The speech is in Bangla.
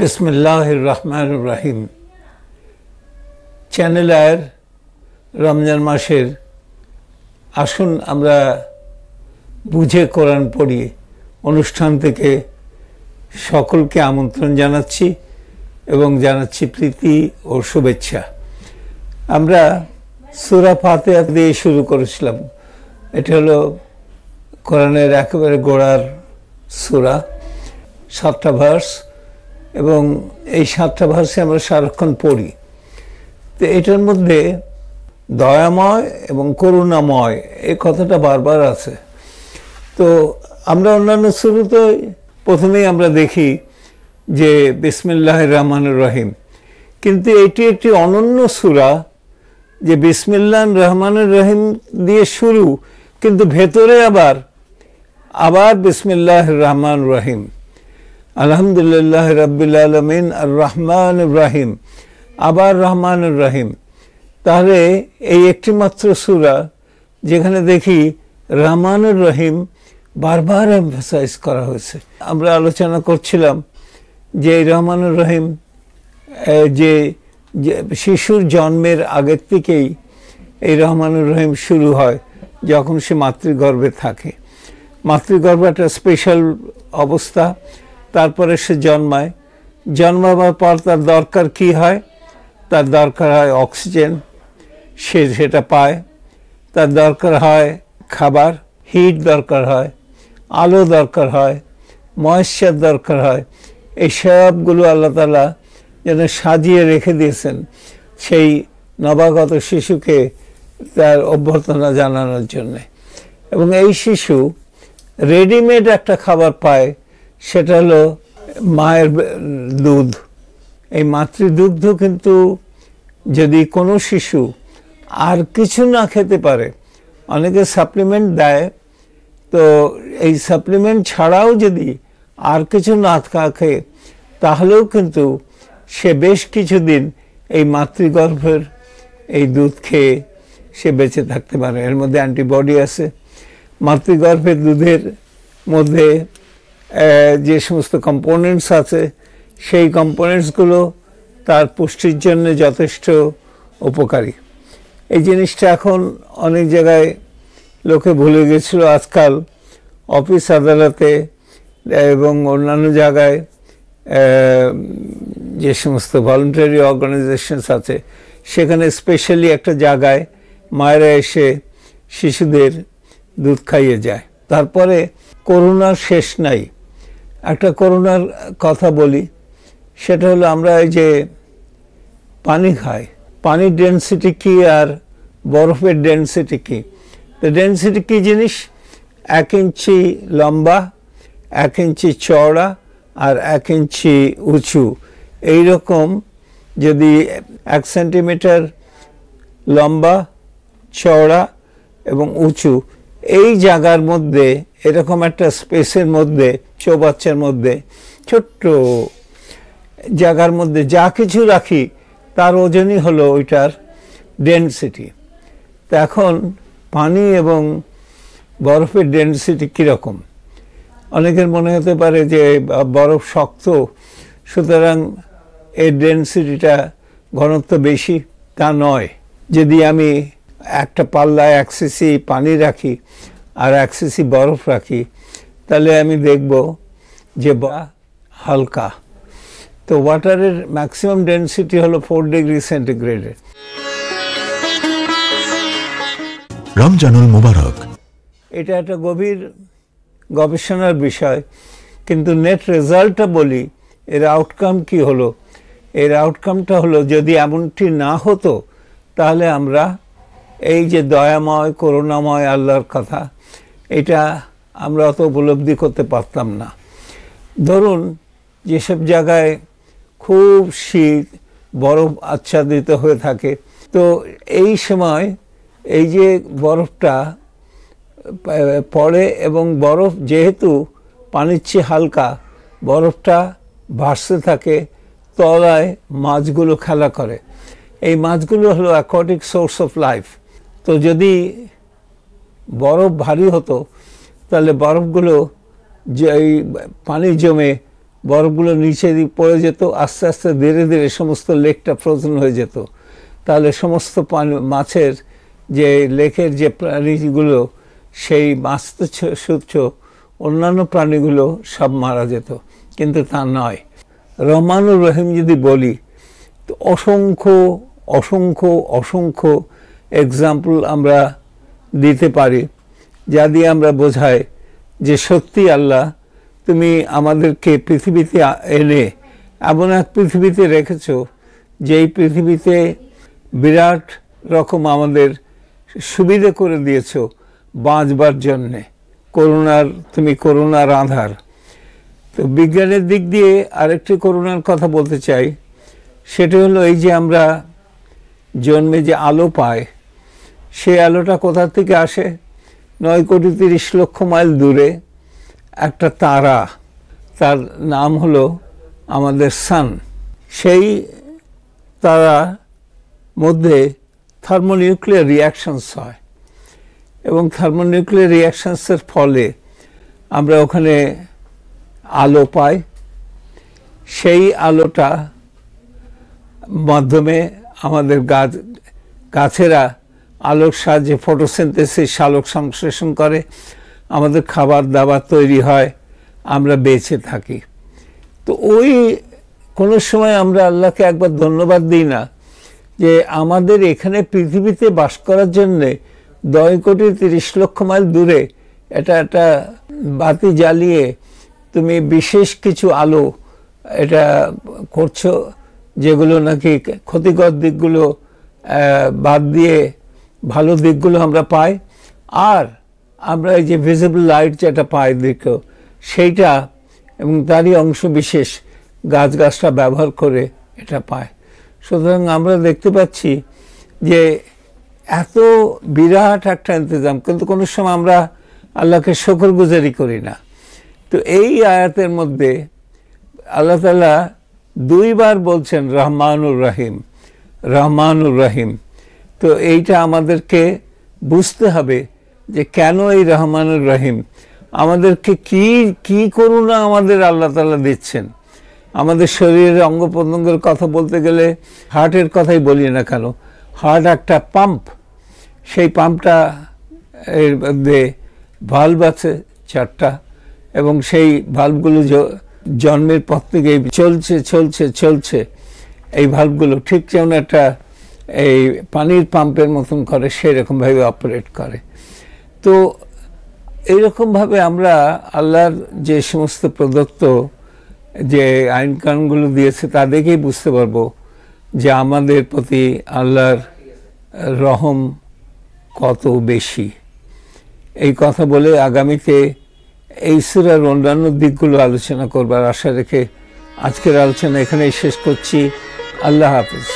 বিসমিল্লাহির রহমানির রহিম। চ্যানেল আয়ের রমজান মাসের আসুন আমরা বুঝে কোরআন পড়ি অনুষ্ঠান থেকে সকলকে আমন্ত্রণ জানাচ্ছি এবং জানাচ্ছি প্রীতি ও শুভেচ্ছা। আমরা সূরা ফাতিহা দিয়ে শুরু করেছিলাম। এটা হলো কোরআনের একেবারে গোড়ার সূরা, 7টা ভার্স, এবং এই 7টা ভার্সে আমরা সারাক্ষণ পড়ি। তো এটার মধ্যে দয়াময় এবং করুণাময় এই কথাটা বারবার আছে। তো আমরা অন্যান্য সূরাতে প্রথমেই আমরা দেখি যে বিসমিল্লাহির রহমানির রহিম, কিন্তু এটি একটি অনন্য সূরা যে বিসমিল্লাহির রহমানির রহিম দিয়ে শুরু, কিন্তু ভেতরে আবার বিসমিল্লাহির রহমানির রহিম, আলহামদুলিল্লাহ রাব্বিল আলামিন আর রহমানির রহিম, আবার রহমানির রহিম। তাহলে এই একটি মাত্র সূরা যেখানে দেখি রহমানির রহিম বারবার এমফাসাইজ করা হয়েছে। আমরা আলোচনা করছিলাম যে এই রহমানির রহিম যে শিশুর জন্মের আগের থেকেই এই রহমানির রহিম শুরু হয় যখন সে মাতৃগর্ভে থাকে। মাতৃগর্ভ একটা স্পেশাল অবস্থা। তারপরে সে জন্মাবার পর তার দরকার কি হয়? তার দরকার হয় অক্সিজেন, সে সেটা পায়। তার দরকার হয় খাবার, হিট দরকার হয়, আলো দরকার হয়, ময়েশ্চার দরকার হয়। এই সবগুলো আল্লাহ তাআলা যেন সাজিয়ে রেখে দিয়েছেন সেই নবাগত শিশুকে তার অভ্যর্থনা জানানোর জন্যে। এবং এই শিশু রেডিমেড একটা খাবার পায়, সেটা হলো মায়ের দুধ। এই মাতৃদুগ্ধ কিন্তু যদি কোনো শিশু আর কিছু না খেতে পারে, অনেকে সাপ্লিমেন্ট দেয়, তো এই সাপ্লিমেন্ট ছাড়াও যদি আর কিছু না খায় তাহলেও কিন্তু সে বেশ কিছুদিন এই মাতৃগর্ভের এই দুধ খেয়ে সে বেঁচে থাকতে পারে। এর মধ্যে অ্যান্টিবডি আছে। মাতৃগর্ভের দুধের মধ্যে যে সমস্ত কম্পোনেন্টস আছে সেই কম্পোনেন্টসগুলো তার পুষ্টির জন্য যথেষ্ট উপকারী। এই জিনিসটা এখন অনেক জায়গায় লোকে ভুলে গেছিল। আজকাল অফিস আদালতে এবং অন্যান্য জায়গায় যে সমস্ত ভলান্টারি অর্গানাইজেশনস আছে সেখানে স্পেশালি একটা জায়গায় মায়েরা এসে শিশুদের দুধ খাইয়ে যায়। তারপরে করোনার শেষ নাই। একটা করোনার কথা বলি, সেটা হলো আমরা এই যে পানি খাই, পানির ডেনসিটি কী আর বরফের ডেনসিটি কী? তো ডেনসিটি কী জিনিস? 1 ইঞ্চি লম্বা, 1 ইঞ্চি চওড়া আর 1 ইঞ্চি উঁচু। এইরকম যদি 1 সেন্টিমিটার লম্বা, চওড়া এবং উঁচু, এই জায়গার মধ্যে এরকম একটা স্পেসের মধ্যে, চৌবাচ্চার মধ্যে, ছোট্ট জায়গার মধ্যে যা কিছু রাখি তার ওজনই হলো ওইটার ডেনসিটি। তো এখন পানি এবং বরফের ডেনসিটি কীরকম? অনেকের মনে হতে পারে যে বরফ শক্ত, সুতরাং এর ডেনসিটিটা ঘনত্ব বেশি। তা নয়। যদি আমি একটা পাল্লায় 1 সিসি পানি রাখি আর 1 সিসি বরফ রাখি, তাহলে আমি দেখব যে হালকা। তো ওয়াটারের ম্যাক্সিমাম ডেনসিটি হলো 4 ডিগ্রি সেন্টিগ্রেডের। রমজানুল মুবারক। এটা একটা গভীর গবেষণার বিষয়, কিন্তু নেট রেজাল্টটা বলি, এর আউটকাম কি হলো? এর আউটকামটা হলো যদি এমনটি না হতো তাহলে আমরা এই যে দয়াময় করুণাময় আল্লাহর কথা, এটা আমরা অত উপলব্ধি করতে পারতাম না। ধরুন যেসব জায়গায় খুব শীত, বরফ আচ্ছাদিত হয়ে থাকে, তো এই সময় এই যে বরফটা পড়ে এবং বরফ যেহেতু পানির চেয়ে হালকা, বরফটা ভাসতে থাকে, তলায় মাছগুলো খেলা করে। এই মাছগুলো হলো অ্যাকোয়াটিক সোর্স অফ লাইফ। তো যদি বরফ ভারী হতো তাহলে বরফগুলো যে পানি জমে বরফগুলো নিচে পড়ে যেত, আস্তে আস্তে ধীরে ধীরে সমস্ত লেকটা ফ্রোজেন হয়ে যেত। তাহলে সমস্ত মাছের যে লেকের যে প্রাণীগুলো, সেই মাছ তো সূত্র অন্যান্য প্রাণীগুলো সব মারা যেত, কিন্তু তা নয়। রহমানুর রহিম যদি বলি তো অসংখ্য অসংখ্য অসংখ্য এক্সাম্পল আমরা দিতে পারি, যা দিয়ে আমরা বোঝাই যে সত্যি আল্লাহ তুমি আমাদেরকে পৃথিবীতে এনে এমন এক পৃথিবীতে রেখেছো যেই পৃথিবীতে বিরাট রকম আমাদের সুবিধে করে দিয়েছো বাঁচবার জন্যে। তুমি করুণার আধার। তো বিজ্ঞানের দিক দিয়ে আরেকটি করুণার কথা বলতে চাই, সেটা হলো এই যে আমরা জন্মে যে আলো পাই, সেই আলোটা কোথা থেকে আসে? 9,30,00,000 মাইল দূরে একটা তারা, তার নাম হলো আমাদের সান। সেই তারার মধ্যে থার্মোনিউক্লিয়ার রিয়াকশনস হয় এবং থার্মোনিউক্লিয়ার রিয়াকশনসের ফলে আমরা ওখানে আলো পাই। সেই আলোটা মাধ্যমে আমাদের গাছেরা আলোর সাহায্যে ফটোসিনথেসিস, আলোক সংশ্লেষণ করে, আমাদের খাবার দাবার তৈরি হয়, আমরা বেঁচে থাকি। তো ওই কোনো সময় আমরা আল্লাহকে একবার ধন্যবাদ দিই না যে আমাদের এখানে পৃথিবীতে বাস করার জন্যে 9,30,00,000 মাইল দূরে একটা বাতি জ্বালিয়ে তুমি বিশেষ কিছু আলো এটা করছো, যেগুলো নাকি ক্ষতিকর দিকগুলো বাদ দিয়ে ভালো দিকগুলো আমরা পাই। আর আমরা এই যে ভিজিবল লাইট যেটা পাই দেখো, সেইটা এবং তারই অংশ বিশেষ গাছটা ব্যবহার করে এটা পায়। সুতরাং আমরা দেখতে পাচ্ছি যে এত বিরাট একটা ইন্তজাম, কিন্তু কোনো সময় আমরা আল্লাহকে শুকরগুজারি করি না। তো এই আয়াতের মধ্যে আল্লাহ তাআলা 2 বার বলছেন রহমানুর রহিম, রহমানুর রহিম। তো এইটা আমাদেরকে বুঝতে হবে যে কেন এই রহমানুর রহিম, আমাদেরকে কি করুণা আমাদের আল্লাহ তাআলা দিচ্ছেন। আমাদের শরীরের অঙ্গ প্রত্যঙ্গের কথা বলতে গেলে হার্টের কথাই বলি না কেন, হার্ট একটা পাম্প, সেই পাম্পটা এর মধ্যে ভালভ আছে 4টা, এবং সেই ভালভগুলো জন্মের পর থেকে চলছে চলছে চলছে। এই ভালভগুলো ঠিক যেমন একটা এই পানির পাম্পের মতন করে, সেরকমভাবে অপারেট করে। তো এইরকমভাবে আমরা আল্লাহর যে সমস্ত প্রদত্ত যে আইন কানুনগুলো দিয়েছে তা দেখেই বুঝতে পারবো যে আমাদের প্রতি আল্লাহর রহম কত বেশি। এই কথা বলে আগামীতে এই সূরার অন্যান্য দিকগুলো আলোচনা করবার আশা রেখে আজকের আলোচনা এখানেই শেষ করছি। আল্লাহ হাফেজ।